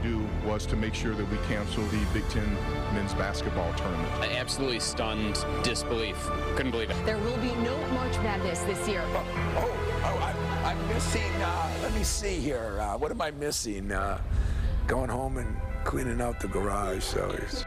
do was to make sure that we cancel the Big Ten men's basketball tournament. Absolutely stunned disbelief. Couldn't believe it. There will be no March Madness this year. I'm missing, let me see here. What am I missing? Going home and cleaning out the garage, so it's...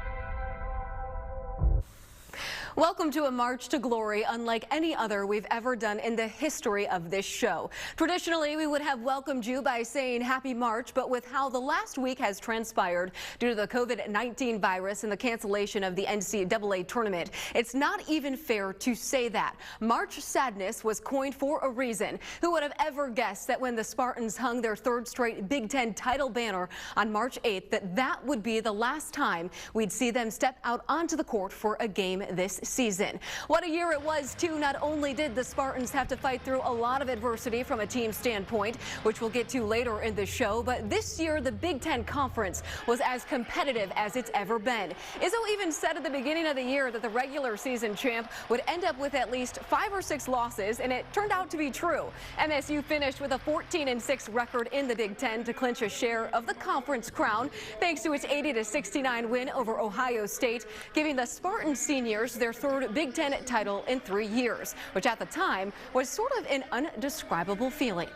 Welcome to a March to Glory unlike any other we've ever done in the history of this show. Traditionally, we would have welcomed you by saying Happy March, but with how the last week has transpired due to the COVID-19 virus and the cancellation of the NCAA tournament, it's not even fair to say that. March Sadness was coined for a reason. Who would have ever guessed that when the Spartans hung their third straight Big Ten title banner on March 8th, that would be the last time we'd see them step out onto the court for a game this season. What a year it was, too. Not only did the Spartans have to fight through a lot of adversity from a team standpoint, which we'll get to later in the show, but this year the Big Ten Conference was as competitive as it's ever been. Izzo even said at the beginning of the year that the regular season champ would end up with at least 5 or 6 losses, and it turned out to be true. MSU finished with a 14-6 record in the Big Ten to clinch a share of the conference crown, thanks to its 80-69 win over Ohio State, giving the Spartan seniors their third Big Ten title in 3 years, which at the time was sort of an undescribable feeling.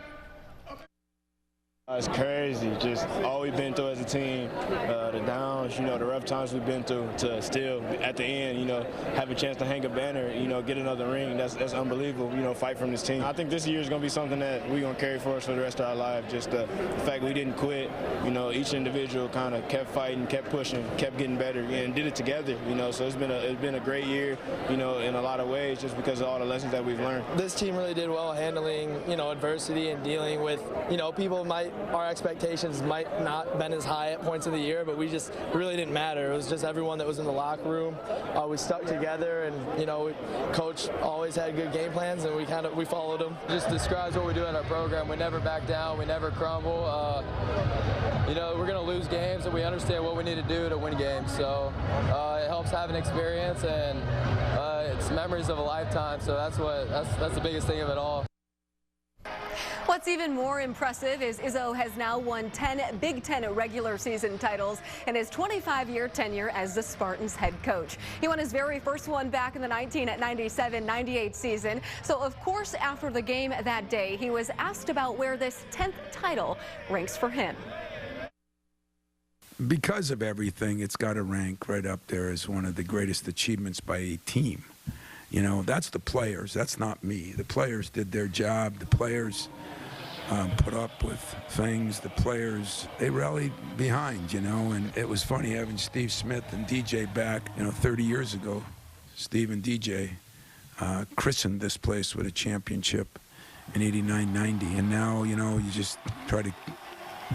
It's crazy, just all we've been through as a team, the downs, the rough times we've been through, to still, at the end, have a chance to hang a banner, get another ring. That's unbelievable, fight from this team. I think this year is going to be something that we're going to carry for us for the rest of our life. Just the fact we didn't quit, each individual kind of kept fighting, kept pushing, kept getting better, and did it together, so it's been a great year, in a lot of ways, just because of all the lessons that we've learned. This team really did well handling, adversity and dealing with, our expectations might not been as high at points of the year, but we really didn't matter. It was just everyone that was in the locker room. We stuck together, and coach always had good game plans, and we followed them. Just describes what we do in our program. We never back down. We never crumble. We're going to lose games, and we understand what we need to do to win games. So it helps having experience, and it's memories of a lifetime. So that's the biggest thing of it all. What's even more impressive is Izzo has now won 10 Big Ten regular season titles in his 25-year tenure as the Spartans head coach. He won his very first one back in the 1997-98 season. So, of course, after the game that day, he was asked about where this 10th title ranks for him. Because of everything, it's got to rank right up there as one of the greatest achievements by a team. That's the players. That's not me. The players did their job. The players put up with things. The players, they rallied behind, and it was funny having Steve Smith and DJ back, 30 years ago. Steve and DJ christened this place with a championship in 89-90, and now, you just try to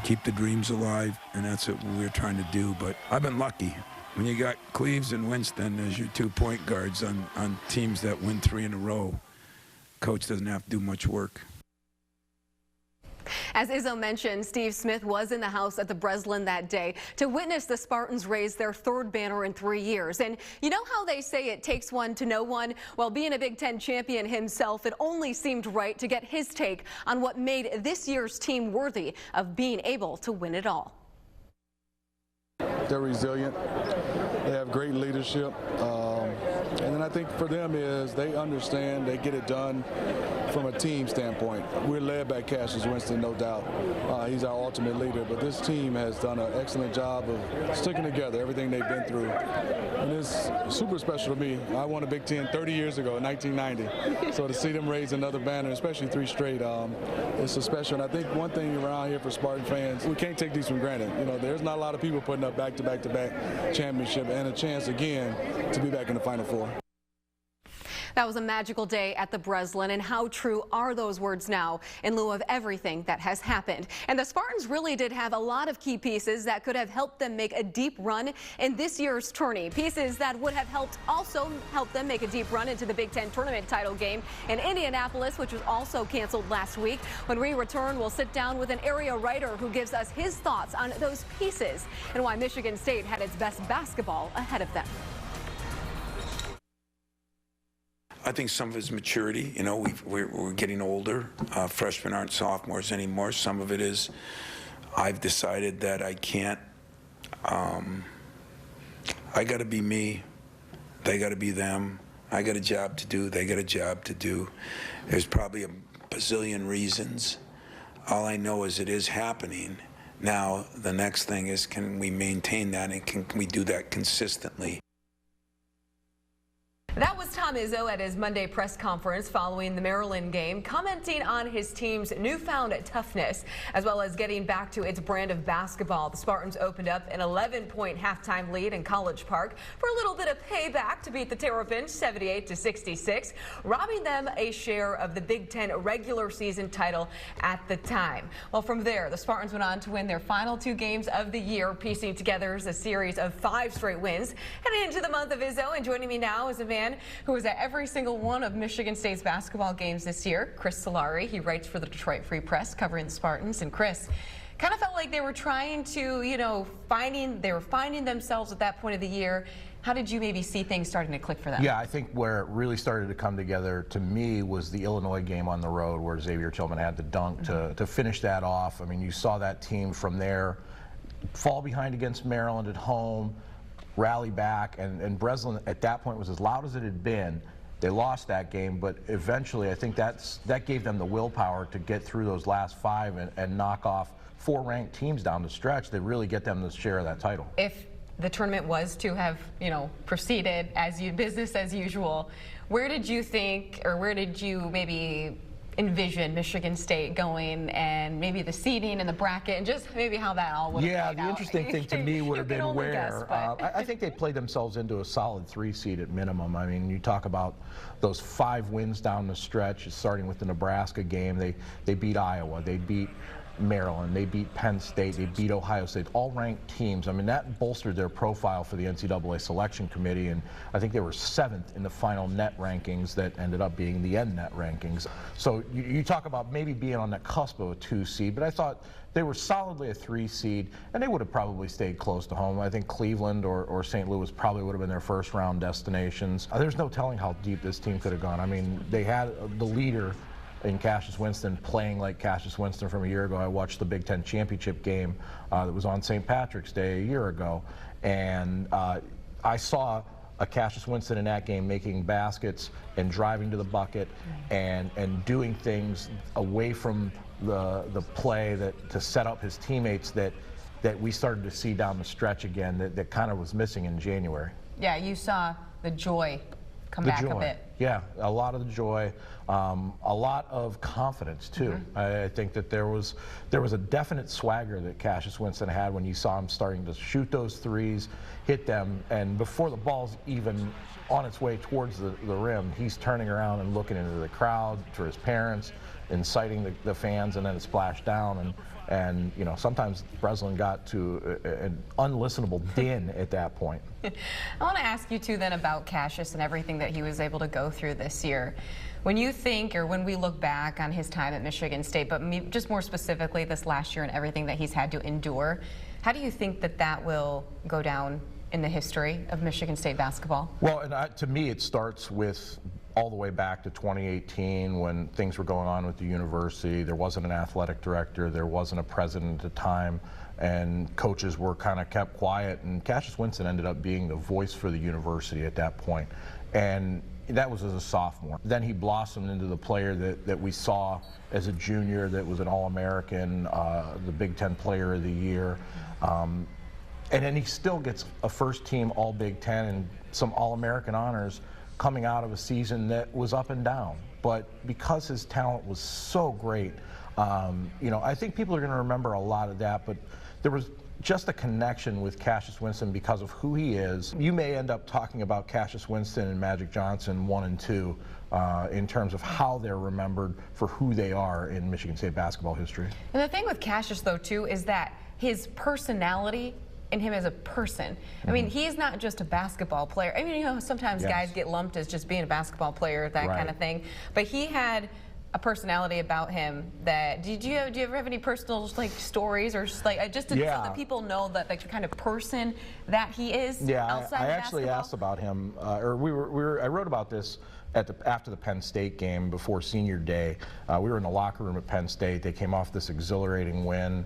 keep the dreams alive, and that's what we're trying to do. But I've been lucky. When you got Cleves and Winston as your 2 point guards on teams that win 3 in a row, coach doesn't have to do much work. As Izzo mentioned, Steve Smith was in the house at the Breslin that day to witness the Spartans raise their third banner in 3 years. And you know how they say it takes one to know one? Well, being a Big Ten champion himself, it only seemed right to get his take on what made this year's team worthy of being able to win it all. They're resilient. They have great leadership. And then I think for them is they understand, they get it done from a team standpoint. We're led by Cassius Winston, no doubt. He's our ultimate leader, but this team has done an excellent job of sticking together, everything they've been through. And it's super special to me. I won a Big Ten 30 years ago in 1990. So to see them raise another banner, especially 3 straight, it's so special. And I think one thing around here for Spartan fans, we can't take these for granted. There's not a lot of people putting up back-to-back-to-back championship and a chance again to be back in the Final Four. That was a magical day at the Breslin, and how true are those words now in lieu of everything that has happened? And the Spartans really did have a lot of key pieces that could have helped them make a deep run in this year's tourney. Pieces that would have also helped them make a deep run into the Big Ten tournament title game in Indianapolis, which was also canceled last week. When we return, we'll sit down with an area writer who gives us his thoughts on those pieces and why Michigan State had its best basketball ahead of them. I think some of it is maturity. We're getting older. Freshmen aren't sophomores anymore. Some of it is I've decided that I can't I got to be me. They got to be them. I got a job to do. They got a job to do. There's probably a bazillion reasons. All I know is it is happening. Now, the next thing is, can we maintain that, and can we do that consistently? That was Tom Izzo at his Monday press conference following the Maryland game, commenting on his team's newfound toughness, as well as getting back to its brand of basketball. The Spartans opened up an 11-point halftime lead in College Park for a little bit of payback to beat the Terrapins 78-66, robbing them a share of the Big Ten regular season title at the time. Well, from there, the Spartans went on to win their final 2 games of the year, piecing together a series of 5 straight wins. Heading into the month of Izzo, and joining me now is a man who was at every single one of Michigan State's basketball games this year, Chris Solari. He writes for the Detroit Free Press, covering the Spartans. And Chris, kind of felt like they were trying to, they were finding themselves at that point of the year. How did you maybe see things starting to click for them? Yeah, I think where it really started to come together to me was the Illinois game on the road, where Xavier Tillman had the dunk to finish that off. I mean, you saw that team from there fall behind against Maryland at home, rally back, and Breslin at that point was as loud as it had been. They lost that game, but eventually I think that gave them the willpower to get through those last 5 and knock off 4 ranked teams down the stretch that really get them the share of that title. If the tournament was to have, proceeded as business as usual, where did you think, or where did you maybe envision Michigan State going, and maybe the seeding and the bracket, and just maybe how that all would have played out? Yeah, the interesting thing to me would have been where guess, I think they played themselves into a solid 3 seed at minimum. I mean, you talk about those 5 wins down the stretch, starting with the Nebraska game. They beat Iowa, they beat Maryland, they beat Penn State, they beat Ohio State, all ranked teams. I mean, that bolstered their profile for the NCAA selection committee, and I think they were 7th in the final net rankings that ended up being the end net rankings. So you talk about maybe being on the cusp of a 2 seed, but I thought they were solidly a 3 seed, and they would have probably stayed close to home. I think Cleveland or St. Louis probably would have been their first round destinations. There's no telling how deep this team could have gone. I mean, they had the leader in Cassius Winston playing like Cassius Winston from a year ago. I watched the Big Ten championship game that was on St. Patrick's Day a year ago, and I saw a Cassius Winston in that game making baskets and driving to the bucket and doing things away from the play to set up his teammates that we started to see down the stretch again that kind of was missing in January. Yeah, you saw the joy come back a bit. Yeah, a lot of the joy, a lot of confidence too. I think that there was a definite swagger that Cassius Winston had when you saw him starting to shoot those threes, hit them, and before the ball's even on its way towards the rim, he's turning around and looking into the crowd, to his parents, inciting the fans, and then it splashed down. And sometimes Breslin got to an unlistenable din at that point. I want to ask you too then about Cassius and everything that he was able to go through this year. When you think, or when we look back on his time at Michigan State, but just more specifically this last year and everything that he's had to endure, how do you think that will go down in the history of Michigan State basketball? Well, and to me, it starts with all the way back to 2018 when things were going on with the university. There wasn't an athletic director, there wasn't a president at the time, and coaches were kind of kept quiet, and Cassius Winston ended up being the voice for the university at that point. And that was as a sophomore. Then he blossomed into the player that we saw as a junior, that was an All-American, the Big Ten Player of the Year. And then he still gets a first-team All-Big Ten and some All-American honors coming out of a season that was up and down. But because his talent was so great, I think people are going to remember a lot of that, but there was just a connection with Cassius Winston because of who he is. You may end up talking about Cassius Winston and Magic Johnson 1 and 2 in terms of how they're remembered for who they are in Michigan State basketball history. And the thing with Cassius, though, too, is that his personality and him as a person. I mean, he's not just a basketball player. I mean, sometimes guys get lumped as just being a basketball player, that kind of thing. But he had a personality about him that, do you ever have any personal stories or just so that people know that the kind of person that he is outside I actually basketball? asked about him, I wrote about this after the Penn State game, before senior day, we were in the locker room at Penn State. They came off this exhilarating win,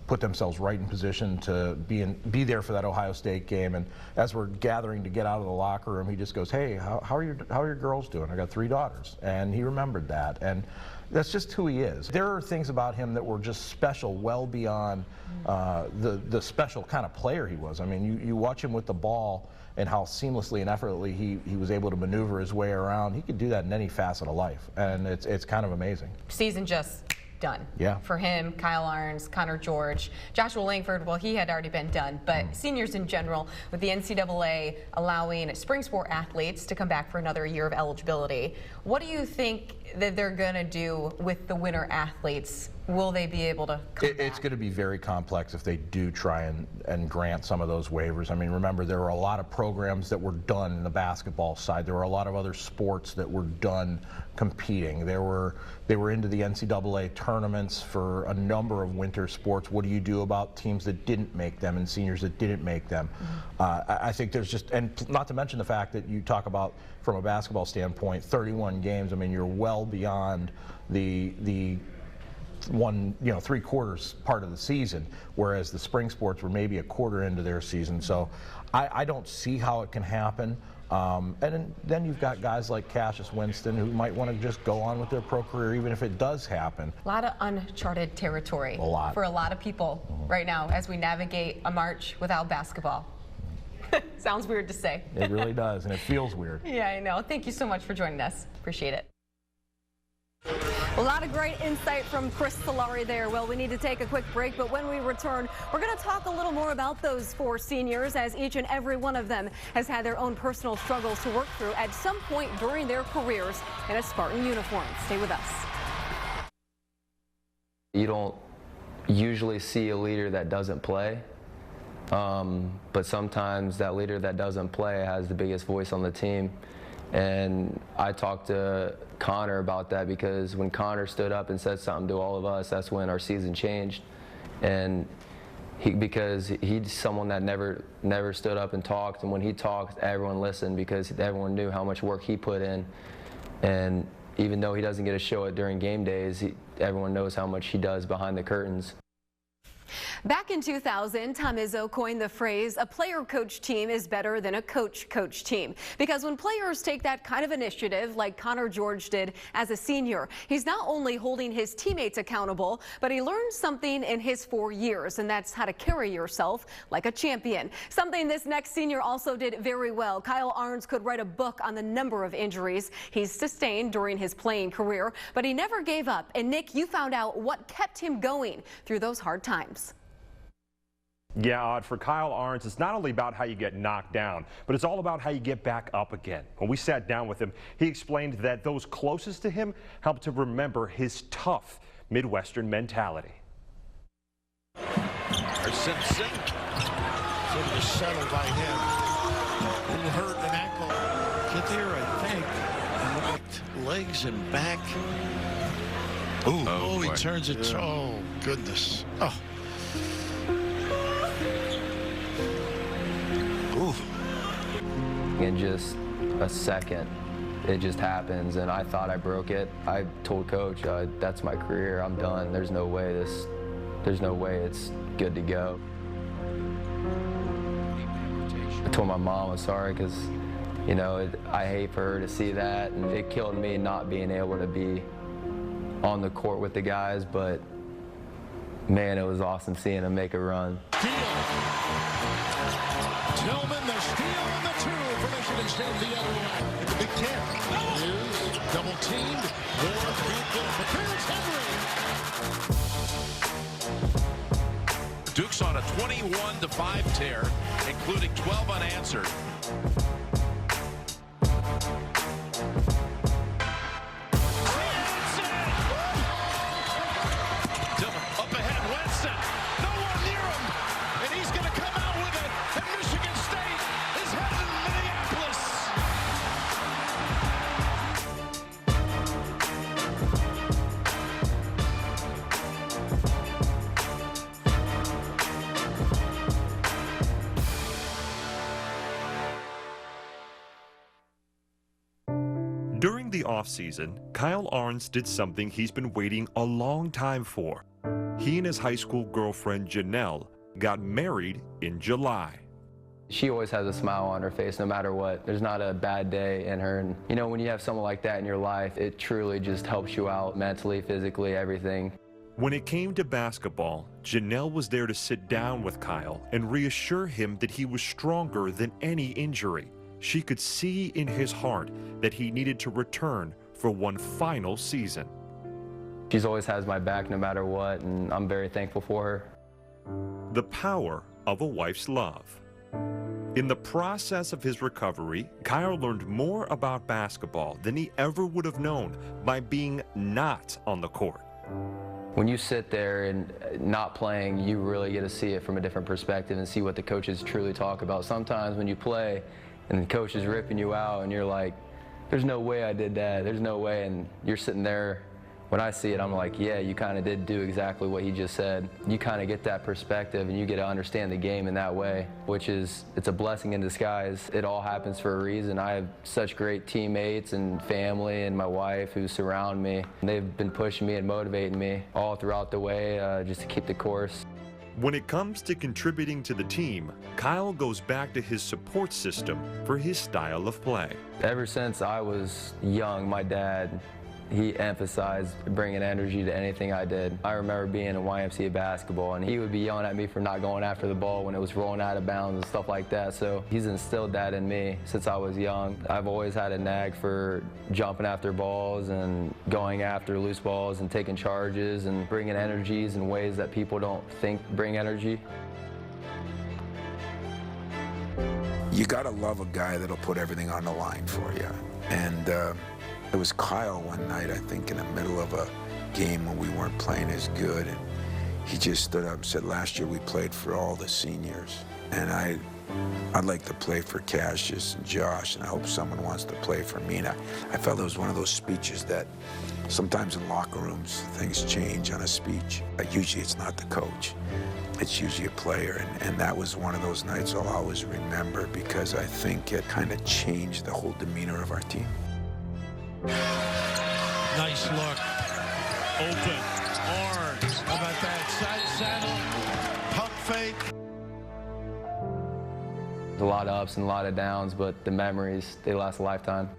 put themselves right in position to be there for that Ohio State game. And as we're gathering to get out of the locker room, he just goes, "Hey, how are your girls doing? I got 3 daughters." And he remembered that, and that's just who he is. There are things about him that were just special, well beyond the special kind of player he was. I mean, you watch him with the ball and how seamlessly and effortlessly he was able to maneuver his way around. He could do that in any facet of life, and it's kind of amazing. Season just done. Yeah. For him, Kyle Arns, Connor George, Joshua Langford, well, he had already been done, but seniors in general, with the NCAA allowing spring sport athletes to come back for another year of eligibility, what do you think that they're going to do with the winter athletes? Will they be able to come back? It's going to be very complex if they do try and grant some of those waivers. I mean, remember, there were a lot of programs that were done in the basketball side. There were a lot of other sports that were done competing. They were into the NCAA tournaments for a number of winter sports. What do you do about teams that didn't make them and seniors that didn't make them? I think there's just, and not to mention the fact that you talk about, from a basketball standpoint, 31 games. I mean, you're well beyond the one, 3/4 part of the season, whereas the spring sports were maybe a quarter into their season. So I don't see how it can happen. And then you've got guys like Cassius Winston who might want to just go on with their pro career even if it does happen. A lot of uncharted territory for a lot of people right now as we navigate a March without basketball. Sounds weird to say. It really does, and it feels weird. Yeah, I know. Thank you so much for joining us. Appreciate it. A lot of great insight from Chris Solari there. Well, we need to take a quick break, but when we return, we're going to talk a little more about those 4 seniors, as each and every one of them has had their own personal struggles to work through at some point during their careers in a Spartan uniform. Stay with us. You don't usually see a leader that doesn't play, but sometimes that leader that doesn't play has the biggest voice on the team. And I talked to Connor about that, because when Connor stood up and said something to all of us, that's when our season changed. And because he's someone that never stood up and talked, and when he talked, everyone listened, because everyone knew how much work he put in. And even though he doesn't get to show it during game days, everyone knows how much he does behind the curtains. Back in 2000, Tom Izzo coined the phrase, "A player-coach team is better than a coach-coach team." Because when players take that kind of initiative, like Connor George did as a senior, he's not only holding his teammates accountable, but he learned something in his 4 years, and that's how to carry yourself like a champion. Something this next senior also did very well. Kyle Arns could write a book on the number of injuries he's sustained during his playing career, but he never gave up. And Nick, you found out what kept him going through those hard times. Yeah, Odd, for Kyle Arns, it's not only about how you get knocked down, but it's all about how you get back up again. When we sat down with him, he explained that those closest to him helped to remember his tough Midwestern mentality. Simpson, sort of settled by him. A little hurt an ankle. Get there, I think. And legs and back. Ooh, oh, he turns it. Yeah. Oh, goodness. Oh. In just a second, it just happens, and I thought I broke it. I told Coach, that's my career, I'm done. There's no way it's good to go. I told my mom I'm sorry, because, I hate for her to see that, and it killed me not being able to be on the court with the guys, but man, it was awesome seeing him make a run. Tillman, the steal and the 2 for Michigan State the other way. It's the Big Ten. Is double teamed. Here's Henry. Duke's on a 21-5 tear, including 12 unanswered. Tillman up ahead, Winston. No one near him, and he's going to come out with it. And Michigan State is headed to Minneapolis. During the offseason, Kyle Arns did something he's been waiting a long time for. He and his high school girlfriend, Janelle, got married in July. She always has a smile on her face no matter what. There's not a bad day in her. And you know, when you have someone like that in your life, it truly just helps you out mentally, physically, everything. When it came to basketball, Janelle was there to sit down with Kyle and reassure him that he was stronger than any injury. She could see in his heart that he needed to return for one final season. She's always has my back no matter what, and I'm very thankful for her. The power of a wife's love. In the process of his recovery, Kyle learned more about basketball than he ever would have known by being not on the court. When you sit there and not playing, you really get to see it from a different perspective and see what the coaches truly talk about. Sometimes when you play and the coach is ripping you out and you're like, there's no way I did that, there's no way, and you're sitting there. When I see it, I'm like, yeah, you kind of did do exactly what he just said. You kind of get that perspective and you get to understand the game in that way, which is, it's a blessing in disguise. It all happens for a reason. I have such great teammates and family and my wife who surround me. They've been pushing me and motivating me all throughout the way just to keep the course. When it comes to contributing to the team, Kyle goes back to his support system for his style of play. Ever since I was young, my dad, he emphasized bringing energy to anything I did. I remember being in YMCA basketball, and he would be yelling at me for not going after the ball when it was rolling out of bounds and stuff like that. So he's instilled that in me since I was young. I've always had a knack for jumping after balls and going after loose balls and taking charges and bringing energies in ways that people don't think bring energy. You gotta love a guy that'll put everything on the line for you. And it was Kyle one night, I think, in the middle of a game when we weren't playing as good, and he just stood up and said, last year we played for all the seniors, and I'd like to play for Cassius and Josh, and I hope someone wants to play for me. And I felt it was one of those speeches that sometimes in locker rooms things change on a speech. Usually it's not the coach. It's usually a player, and that was one of those nights I'll always remember because I think it kind of changed the whole demeanor of our team. Nice look. Open. Arns. How about that? Side saddle. Pump fake. There's a lot of ups and a lot of downs, but the memories, they last a lifetime.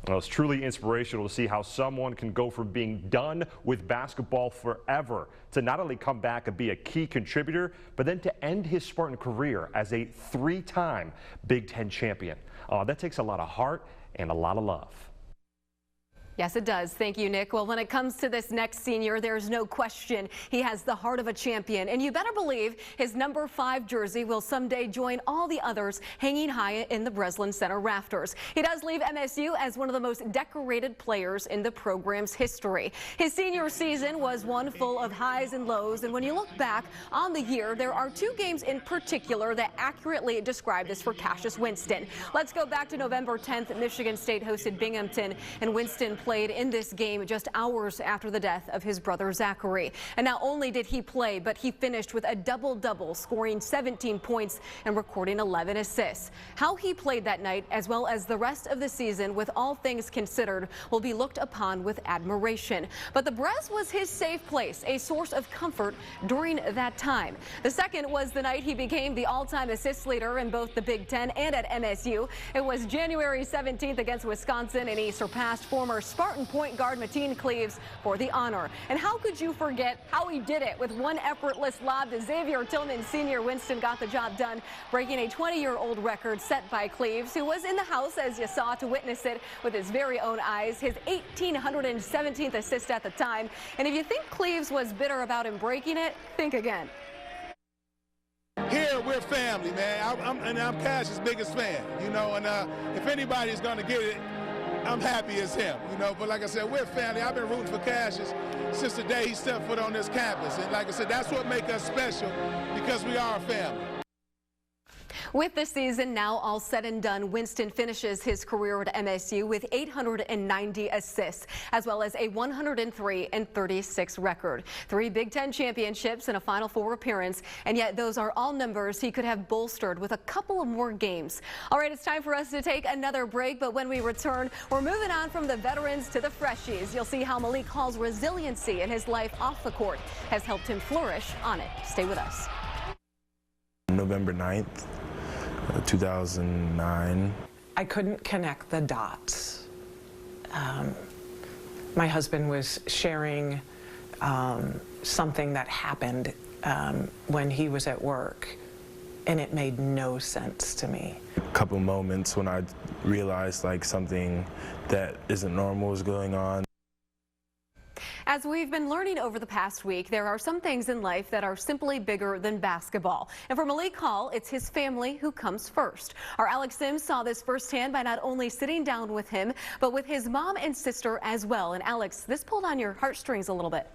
Well, it's truly inspirational to see how someone can go from being done with basketball forever to not only come back and be a key contributor, but then to end his Spartan career as a three-time Big Ten champion. That takes a lot of heart and a lot of love. Yes, it does. Thank you, Nick. Well, when it comes to this next senior, there's no question he has the heart of a champion. And you better believe his number 5 jersey will someday join all the others hanging high in the Breslin Center rafters. He does leave MSU as one of the most decorated players in the program's history. His senior season was one full of highs and lows. And when you look back on the year, there are 2 games in particular that accurately describe this for Cassius Winston. Let's go back to November 10th. Michigan State hosted Binghamton, and Winston played in this game just hours after the death of his brother Zachary. And not only did he play, but he finished with a double-double, scoring 17 points and recording 11 assists. How he played that night, as well as the rest of the season, with all things considered, will be looked upon with admiration. But the Bres was his safe place, a source of comfort during that time. The second was the night he became the all-time assist leader in both the Big Ten and at MSU. It was January 17th against Wisconsin, and he surpassed former Spartan point guard Mateen Cleaves for the honor. And how could you forget how he did it? With one effortless lob to Xavier Tillman Sr., Winston got the job done, breaking a 20-year-old record set by Cleaves, who was in the house, as you saw, to witness it with his very own eyes, his 1,817th assist at the time. And if you think Cleaves was bitter about him breaking it, think again. Here, we're family, man. I'm Cassius' biggest fan, you know, and if anybody's going to get it, I'm happy as him, you know. But like I said, we're family. I've been rooting for Cassius since the day he stepped foot on this campus. And like I said, that's what makes us special, because we are a family. With the season now all said and done, Winston finishes his career at MSU with 890 assists, as well as a 103-36 record. 3 Big Ten championships and a Final Four appearance, and yet those are all numbers he could have bolstered with a couple of more games. All right, it's time for us to take another break, but when we return, we're moving on from the veterans to the freshies. You'll see how Malik Hall's resiliency in his life off the court has helped him flourish on it. Stay with us. November 9th. 2009. I couldn't connect the dots. My husband was sharing something that happened when he was at work, and it made no sense to me. A couple moments when I realized like something that isn't normal was going on. As we've been learning over the past week, there are some things in life that are simply bigger than basketball. And for Malik Hall, it's his family who comes first. Our Alex Sims saw this firsthand by not only sitting down with him, but with his mom and sister as well. And Alex, this pulled on your heartstrings a little bit.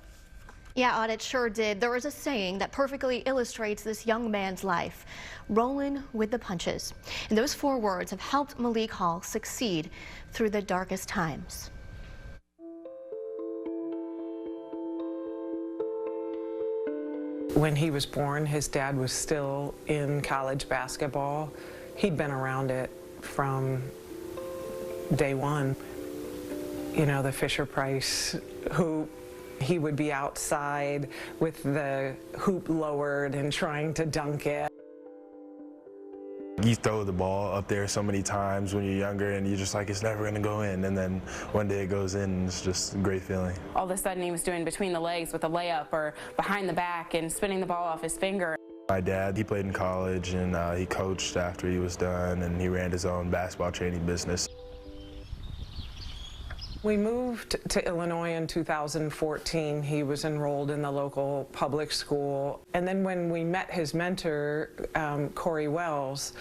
Yeah, Odd, it sure did. There is a saying that perfectly illustrates this young man's life: rolling with the punches. And those 4 words have helped Malik Hall succeed through the darkest times. When he was born, his dad was still in college basketball. He'd been around it from day one. You know, the Fisher-Price hoop, he would be outside with the hoop lowered and trying to dunk it. You throw the ball up there so many times when you're younger and you're just like, it's never gonna go in. And then one day it goes in and it's just a great feeling. All of a sudden he was doing between the legs with a layup or behind the back and spinning the ball off his finger. My dad, he played in college and he coached after he was done, and he ran his own basketball training business. We moved to Illinois in 2014. He was enrolled in the local public school. And then when we met his mentor, Corey Wells,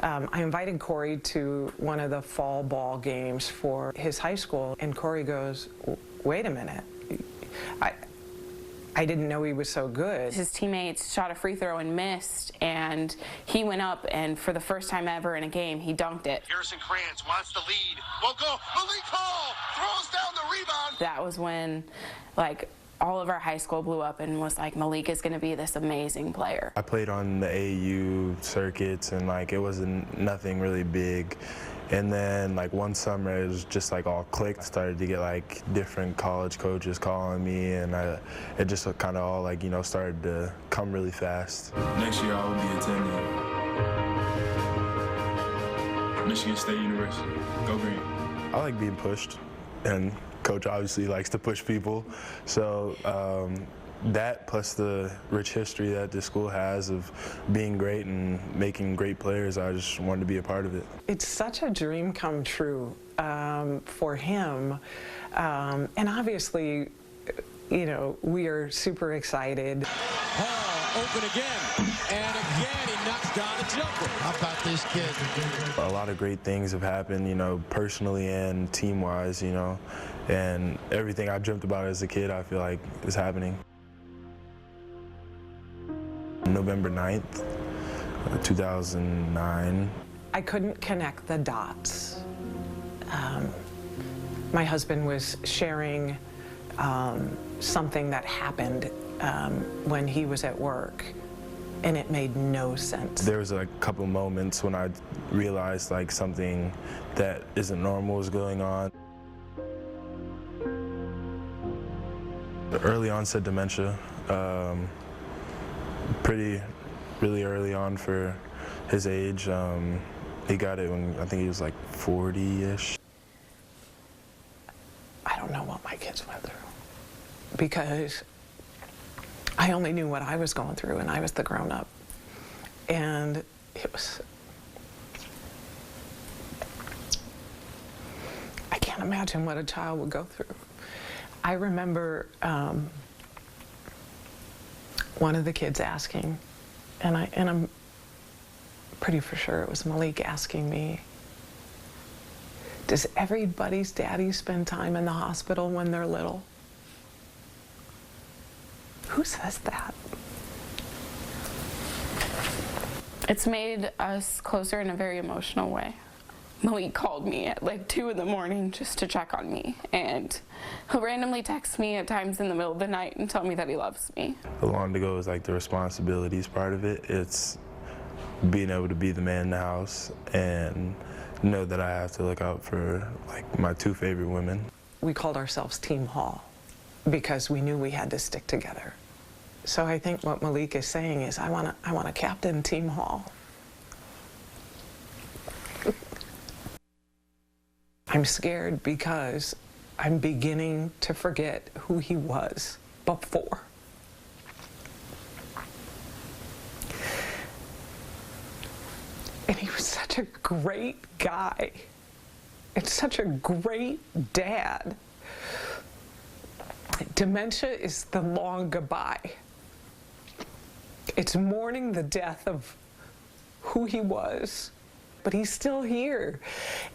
I invited Corey to one of the fall ball games for his high school. And Corey goes, wait a minute. I didn't know he was so good. His teammates shot a free throw and missed, and he went up, and for the first time ever in a game, he dunked it. Harrison Krantz wants the lead. Won't go. Malik Hall throws down the rebound. That was when, like, all of our high school blew up and was like, Malik is going to be this amazing player. I played on the AAU circuits, and like it wasn't nothing really big. And then like one summer it was just like all clicked. I started to get like different college coaches calling me, and it just kind of all like, you know, started to come really fast. Next year I will be attending Michigan State University. Go Green. I like being pushed, and Coach obviously likes to push people. So that plus the rich history that this school has of being great and making great players, I just wanted to be a part of it. It's such a dream come true for him. And obviously, you know, we are super excited. Hall open again, and again he knocks down a jumper. How about this kid? A lot of great things have happened, you know, personally and team-wise, you know, and everything I dreamt about as a kid, I feel like is happening. November 9th, 2009. I couldn't connect the dots. My husband was sharing something that happened when he was at work, and it made no sense. There was a couple moments when I realized like something that isn't normal was going on. The early onset dementia, really early on for his age. He got it when I think he was like 40-ish. I don't know what my kids went through, because I only knew what I was going through, and I was the grown-up. And it was, I can't imagine what a child would go through. I remember one of the kids asking, and I'm pretty for sure it was Malik asking me, does everybody's daddy spend time in the hospital when they're little? Who says that? It's made us closer in a very emotional way. Malik called me at like 2 in the morning just to check on me, and he'll randomly text me at times in the middle of the night and tell me that he loves me. Along to go is like the responsibilities part of it. It's being able to be the man in the house and know that I have to look out for like my 2 favorite women. We called ourselves Team Hall because we knew we had to stick together. So I think what Malik is saying is, I want to captain Team Hall. I'm scared because I'm beginning to forget who he was before. And he was such a great guy and such a great dad. Dementia is the long goodbye. It's mourning the death of who he was, but he's still here.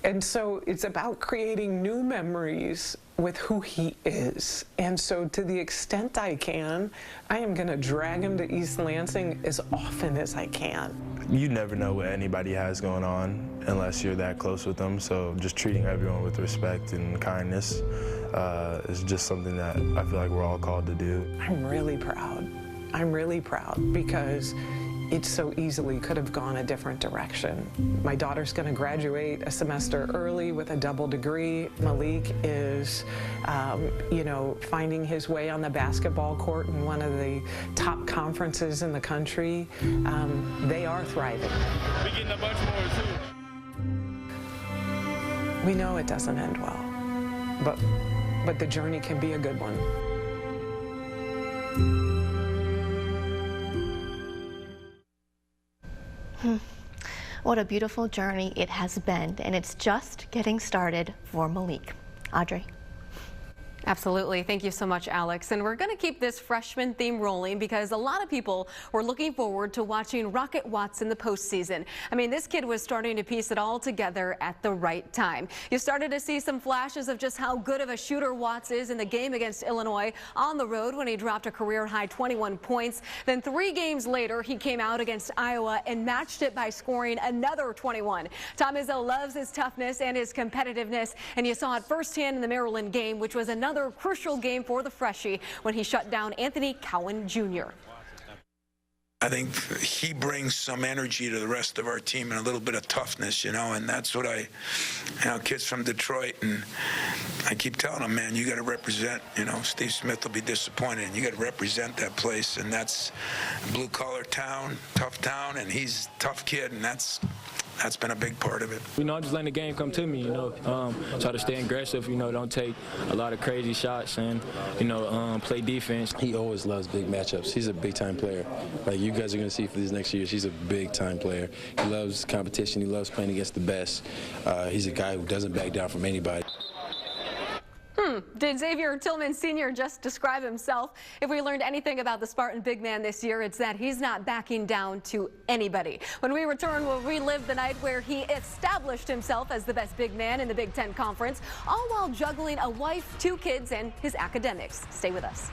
And so it's about creating new memories with who he is. And so to the extent I can, I am gonna drag him to East Lansing as often as I can. You never know what anybody has going on unless you're that close with them. So just treating everyone with respect and kindness is just something that I feel like we're all called to do. I'm really proud. I'm really proud because it so easily could have gone a different direction. My daughter's going to graduate a semester early with a double degree. Malik is, you know, finding his way on the basketball court in one of the top conferences in the country. They are thriving. We're getting a bunch more, too. We know it doesn't end well, but the journey can be a good one. What a beautiful journey it has been, and it's just getting started for Malik. Audrey. Absolutely. Thank you so much, Alex. And we're going to keep this freshman theme rolling because a lot of people were looking forward to watching Rocket Watts in the postseason. I mean, this kid was starting to piece it all together at the right time. You started to see some flashes of just how good of a shooter Watts is in the game against Illinois on the road when he dropped a career-high 21 points. Then 3 games later, he came out against Iowa and matched it by scoring another 21. Tom Izzo loves his toughness and his competitiveness, and you saw it firsthand in the Maryland game, which was another crucial game for the freshie when he shut down Anthony Cowan Jr. I think he brings some energy to the rest of our team and a little bit of toughness, you know, and that's what kids from Detroit, and I keep telling them, man, you got to represent, you know, Steve Smith will be disappointed, and you got to represent that place, and that's a blue-collar town, tough town, and he's a tough kid, and that's been a big part of it. You know, I'm just letting the game come to me, you know, try to stay aggressive, you know, don't take a lot of crazy shots and, you know, play defense. He always loves big matchups. He's a big-time player. Like you guys are going to see for these next years, he's a big-time player. He loves competition. He loves playing against the best. He's a guy who doesn't back down from anybody. Did Xavier Tillman Sr. just describe himself? If we learned anything about the Spartan big man this year, it's that he's not backing down to anybody. When we return, we'll relive the night where he established himself as the best big man in the Big Ten Conference, all while juggling a wife, 2 kids, and his academics. Stay with us.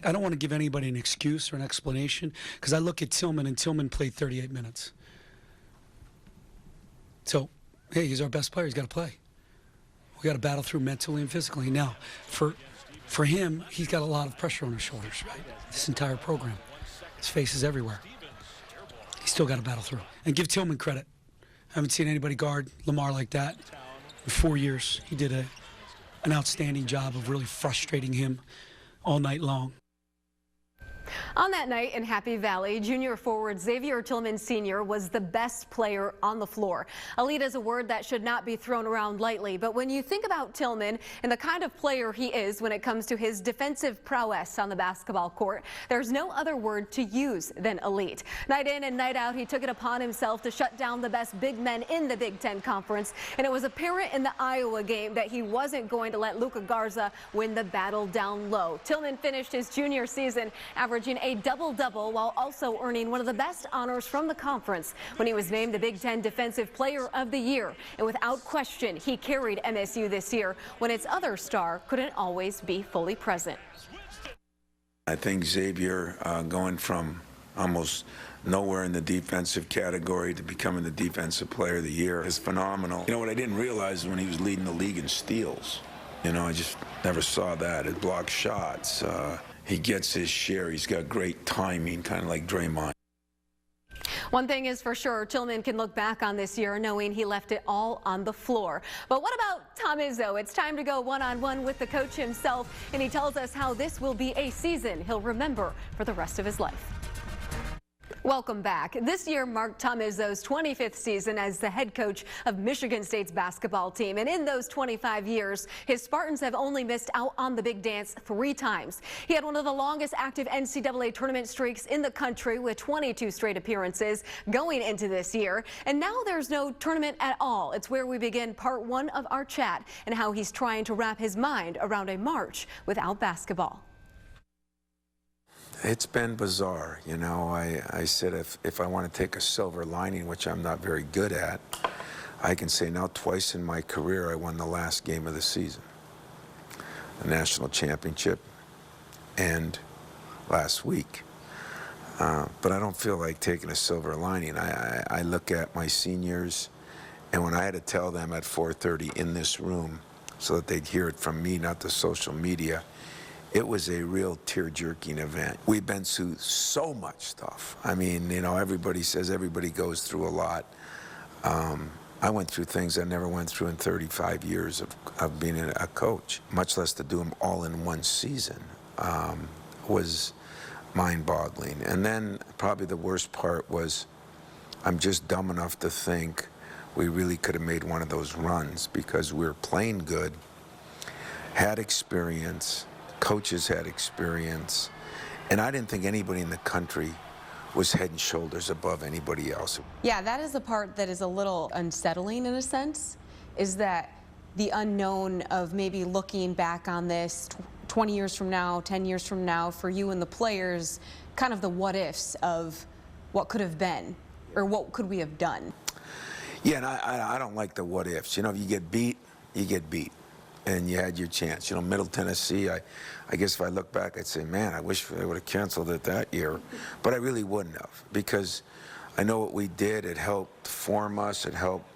I don't want to give anybody an excuse or an explanation because I look at Tillman, and Tillman played 38 minutes. So, hey, he's our best player. He's got to play. We got to battle through mentally and physically. Now, for him, he's got a lot of pressure on his shoulders, right? This entire program. His face is everywhere. He's still got to battle through. And give Tillman credit. I haven't seen anybody guard Lamar like that in 4 years. He did an outstanding job of really frustrating him all night long. On that night in Happy Valley, junior forward Xavier Tillman Sr. was the best player on the floor. Elite is a word that should not be thrown around lightly, but when you think about Tillman and the kind of player he is when it comes to his defensive prowess on the basketball court, there's no other word to use than elite. Night in and night out, he took it upon himself to shut down the best big men in the Big Ten Conference, and it was apparent in the Iowa game that he wasn't going to let Luka Garza win the battle down low. Tillman finished his junior season averaging a double-double while also earning one of the best honors from the conference when he was named the Big Ten Defensive Player of the Year. And without question, he carried MSU this year when its other star couldn't always be fully present. I think Xavier going from almost nowhere in the defensive category to becoming the defensive player of the year is phenomenal. You know, what I didn't realize when he was leading the league in steals. You know, I just never saw that. It blocked shots. He gets his share. He's got great timing, kind of like Draymond. One thing is for sure, Tillman can look back on this year knowing he left it all on the floor. But what about Tom Izzo? It's time to go one-on-one with the coach himself, and he tells us how this will be a season he'll remember for the rest of his life. Welcome back. This year marked Tom Izzo's 25th season as the head coach of Michigan State's basketball team. And in those 25 years, his Spartans have only missed out on the big dance 3 times. He had one of the longest active NCAA tournament streaks in the country with 22 straight appearances going into this year. And now there's no tournament at all. It's where we begin part 1 of our chat and how he's trying to wrap his mind around a March without basketball. It's been bizarre, you know. I said if I want to take a silver lining, which I'm not very good at, I can say now twice in my career I won the last game of the season. The national championship and last week. But I don't feel like taking a silver lining. I look at my seniors, and when I had to tell them at 4:30 in this room so that they'd hear it from me, not the social media, it was a real tear-jerking event. We've been through so much stuff. I mean, you know, everybody says everybody goes through a lot. I went through things I never went through in 35 years of being a coach, much less to do them all in one season. Was mind-boggling. And then probably the worst part was I'm just dumb enough to think we really could have made one of those runs because we were playing good, had experience, coaches had experience, and I didn't think anybody in the country was head and shoulders above anybody else. Yeah, that is the part that is a little unsettling in a sense, is that the unknown of maybe looking back on this 20 years from now, 10 years from now, for you and the players, kind of the what ifs of what could have been or what could we have done. Yeah, and I don't like the what ifs. You know, if you get beat, you get beat. And you had your chance. You know, Middle Tennessee, I guess if I look back, I'd say, man, I wish they would have canceled it that year. But I really wouldn't have, because I know what we did. It helped form us. It helped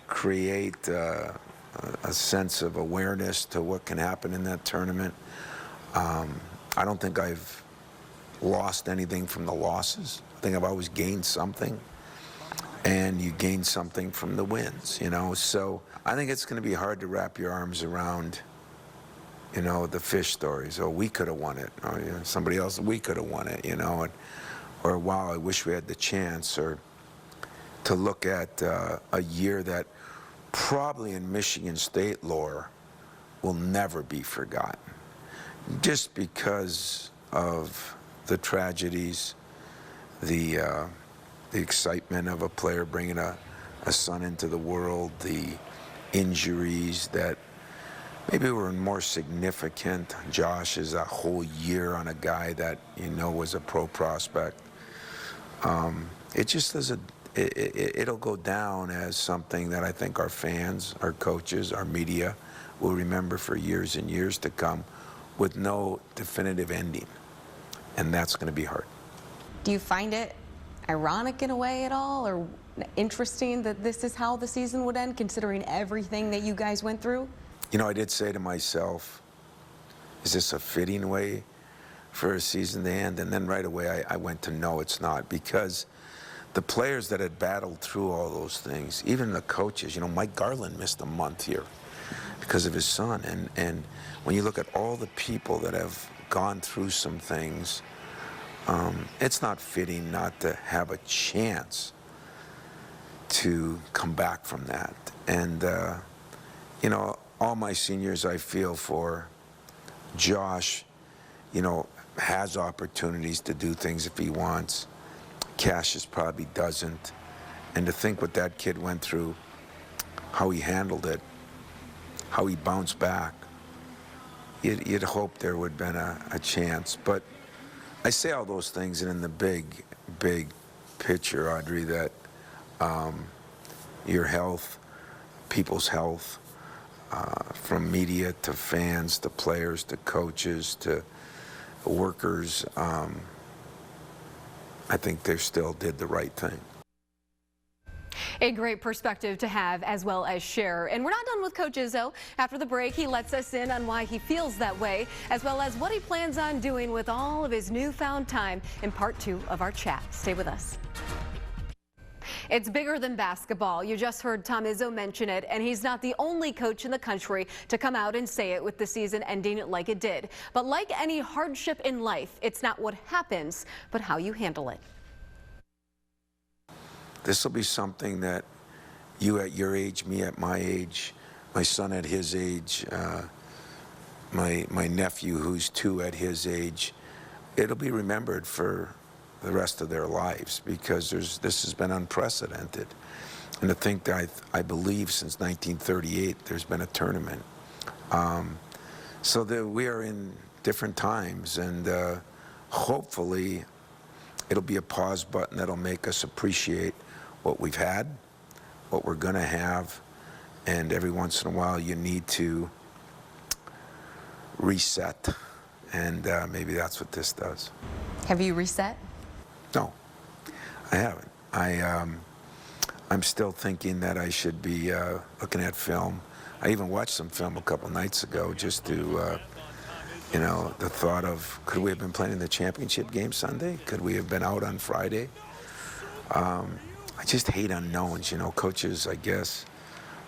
create a sense of awareness to what can happen in that tournament. I don't think I've lost anything from the losses. I think I've always gained something. And you gain something from the wins, you know. So I think it's going to be hard to wrap your arms around, you know, the fish stories. Oh, we could have won it. Or, you know, somebody else, we could have won it, you know. Or, wow, I wish we had the chance. Or to look at a year that probably in Michigan State lore will never be forgotten. Just because of the tragedies, the excitement of a player bringing a son into the world, the injuries that maybe were more significant. Josh is a whole year on a guy that you know was a pro prospect. It just is it'll go down as something that I think our fans, our coaches, our media will remember for years and years to come with no definitive ending. And that's going to be hard. Do you find it ironic in a way at all, or interesting that this is how the season would end, considering everything that you guys went through? You know, I did say to myself, is this a fitting way for a season to end? And then right away I went to no, it's not, because the players that had battled through all those things, even the coaches, you know, Mike Garland missed a month here because of his son. And when you look at all the people that have gone through some things, it's not fitting not to have a chance to come back from that. And, you know, all my seniors I feel for. Josh, you know, has opportunities to do things if he wants. Cassius probably doesn't. And to think what that kid went through, how he handled it, how he bounced back, you'd hope there would have been a chance. But I say all those things, and in the big picture, Audrey, that your health, people's health, from media to fans to players to coaches to workers, I think they still did the right thing. A great perspective to have as well as share. And we're not done with Coach Izzo. After the break, he lets us in on why he feels that way, as well as what he plans on doing with all of his newfound time in part 2 of our chat. Stay with us. It's bigger than basketball. You just heard Tom Izzo mention it, and he's not the only coach in the country to come out and say it with the season ending like it did. But like any hardship in life, it's not what happens, but how you handle it. This will be something that you at your age, me at my age, my son at his age, my nephew who's 2 at his age, it'll be remembered for the rest of their lives, because this has been unprecedented. And to think that I believe since 1938 there's been a tournament. So that we are in different times, and hopefully it'll be a pause button that'll make us appreciate what we've had, what we're going to have, and every once in a while you need to reset, and maybe that's what this does. Have you reset? No, I haven't. I'm still thinking that I should be looking at film. I even watched some film a couple nights ago just to, you know, the thought of, could we have been playing in the championship game Sunday? Could we have been out on Friday? I just hate unknowns. You know, coaches, I guess,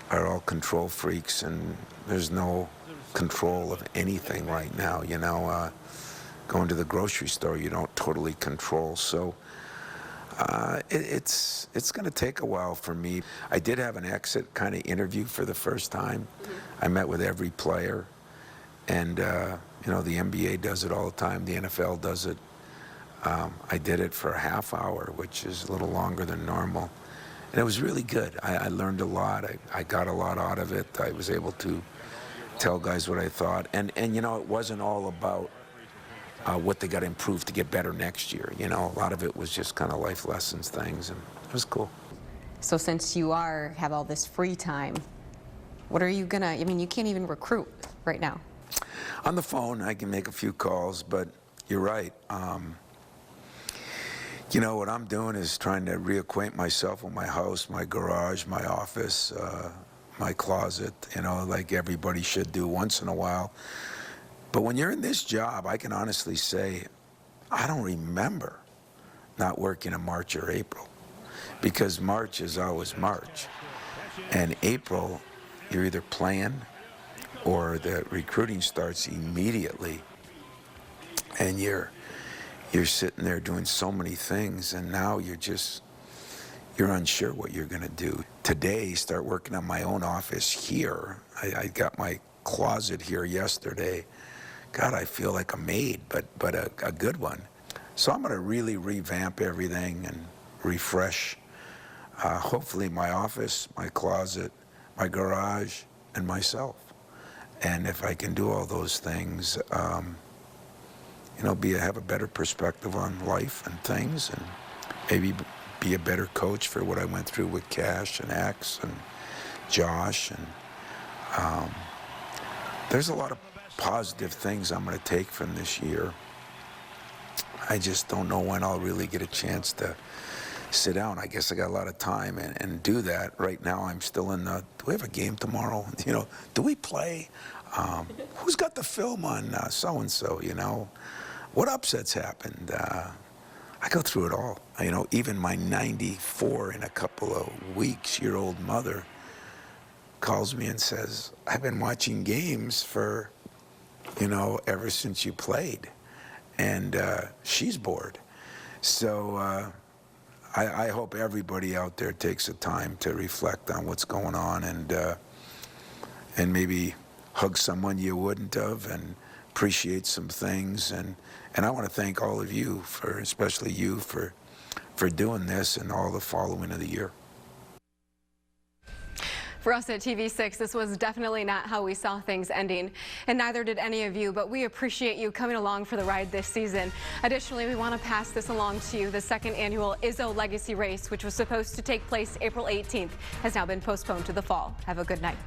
are all control freaks, and there's no control of anything right now. You know, going to the grocery store, you don't totally control. So it's going to take a while for me. I did have an exit kind of interview for the first time. I met with every player, and you know, the NBA does it all the time. The NFL does it. I did it for a half hour, which is a little longer than normal. And it was really good. I learned a lot. I got a lot out of it. I was able to tell guys what I thought. And you know, it wasn't all about what they got to improve to get better next year. You know, a lot of it was just kind of life lessons things, and it was cool. So since you have all this free time, what are you gonna, I mean, you can't even recruit right now. On the phone, I can make a few calls, but you're right. You know, what I'm doing is trying to reacquaint myself with my house, my garage, my office, my closet, you know, like everybody should do once in a while. But when you're in this job, I can honestly say, I don't remember not working in March or April, because March is always March. And April, you're either playing or the recruiting starts immediately, and you're sitting there doing so many things, and now you're unsure what you're going to do. Today, start working on my own office here. I got my closet here yesterday. God, I feel like a maid, but a good one. So I'm going to really revamp everything and refresh, hopefully my office, my closet, my garage, and myself. And if I can do all those things, you know, have a better perspective on life and things, and maybe be a better coach for what I went through with Cash and X and Josh. And there's a lot of positive things I'm going to take from this year. I just don't know when I'll really get a chance to sit down. I guess I got a lot of time and do that. Right now I'm still in the, do we have a game tomorrow? You know, do we play? Who's got the film on so-and-so, you know? What upsets happened? I go through it all. You know, even my 94 in a couple of weeks year old mother calls me and says, I've been watching games for, you know, ever since you played. And she's bored. So I hope everybody out there takes the time to reflect on what's going on, and maybe hug someone you wouldn't have, and appreciate some things. And I want to thank all of you, especially you, for doing this and all the following of the year. For us at TV6, this was definitely not how we saw things ending, and neither did any of you, but we appreciate you coming along for the ride this season. Additionally, we want to pass this along to you. The second annual Izzo Legacy Race, which was supposed to take place April 18th, has now been postponed to the fall. Have a good night.